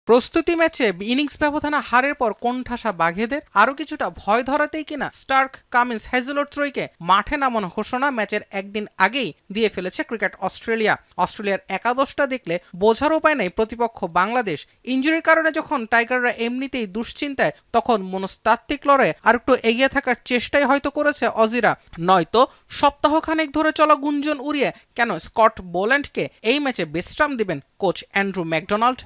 প্রস্তুতি ম্যাচে ইনিংস ব্যবধানে হারের পর কোণঠাসা বাঘেদের আরও কিছুটা ভয় ধরাতেই কিনা স্টার্ক, কামিন্স, হ্যাজেলউড ত্রয়ীকে মাঠে নামানোর ঘোষণা ম্যাচের একদিন আগেই দিয়ে ফেলেছে ক্রিকেট অস্ট্রেলিয়ার একাদশটা দেখলে বোঝার উপায় নেই প্রতিপক্ষ বাংলাদেশ। ইনজুরির কারণে যখন টাইগাররা এমনিতেই দুশ্চিন্তায়, তখন মনস্তাত্ত্বিক লড়াইয়ে আর একটু এগিয়ে থাকার চেষ্টাই হয়তো করেছে অজিরা, নয়তো সপ্তাহখানেক ধরে চলা গুঞ্জন উড়িয়ে কেন স্কট বোল্যান্ডকে এই ম্যাচে বিশ্রাম দিবেন কোচ অ্যান্ড্রু ম্যাকডোনাল্ড।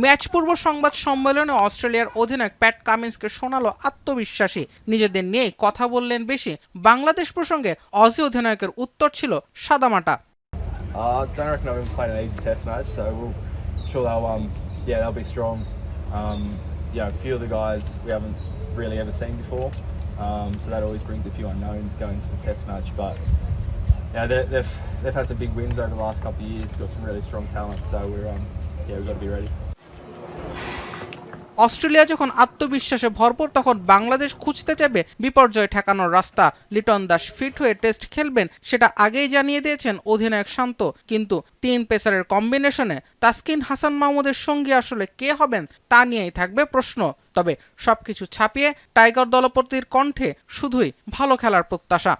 ম্যাচ পূর্ব সংবাদ সম্মেলনে অস্ট্রেলিয়ার অধিনায়ক প্যাট কামিন্সকে শোনালো আত্মবিশ্বাসী, নিজেদের নিয়ে কথা বললেন বেশি। বাংলাদেশ প্রসঙ্গে অজি অধিনায়কের উত্তর ছিল সাদামাটা। Don't reckon I've ever played an easy test match, so sure they'll be strong. A few of the guys we haven't really ever seen before, so that always brings a few unknowns going to the test match. But they've had some big wins over the last couple of years, got some really strong talent, so we've got to be ready. Australia যখন আত্মবিশ্বাসে ভরপুর, তখন বাংলাদেশ খুঁজতে যাবে বিপর্যয় ঠেকানোর রাস্তা। Liton Das fit হয়ে টেস্ট খেলবেন সেটা আগেই জানিয়ে দিয়েছেন অধিনায়ক শান্ত, কিন্তু তিন পেসারের কম্বিনেশনে তাসকিন হাসান মাহমুদের সঙ্গী আসলে কে হবেন তা নিয়েই থাকবে প্রশ্ন। তবে সবকিছু ছাপিয়ে টাইগার দলপতির কণ্ঠে শুধুই ভালো খেলার প্রত্যাশা।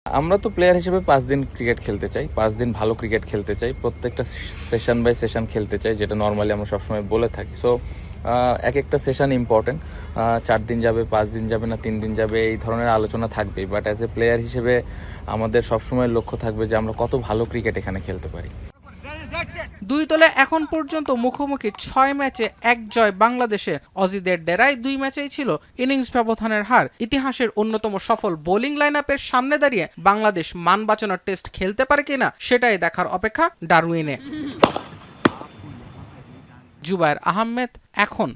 আমরা তো প্লেয়ার হিসেবে 5 দিন ক্রিকেট খেলতে চাই, 5 দিন ভালো ক্রিকেট খেলতে চাই, প্রত্যেকটা সেশন বাই সেশন খেলতে চাই, যেটা নর্মালি আমরা সবসময় বলে থাকি। সো এক একটা সেশন ইম্পর্টেন্ট, 4 দিন যাবে, 5 দিন যাবে না 3 দিন যাবে, এই ধরনের আলোচনা থাকবেই। বাট অ্যাজ এ প্লেয়ার হিসেবে আমাদের সবসময় লক্ষ্য থাকবে যে আমরা কত ভালো ক্রিকেট এখানে খেলতে পারি। দুই দলে এখন পর্যন্ত মুখোমুখি 6 ম্যাচে 1 জয় বাংলাদেশের। অজিদের ডেরায় 2 ম্যাচেই ছিল ইনিংস ব্যবধানের হার। ইতিহাসের অন্যতম সফল বোলিং লাইনআপের সামনে দাঁড়িয়ে বাংলাদেশ মান বাঁচানোর টেস্ট খেলতে পারে কিনা সেটাই দেখার অপেক্ষা ডারউইনে। জুবায়ের আহমেদ, এখন।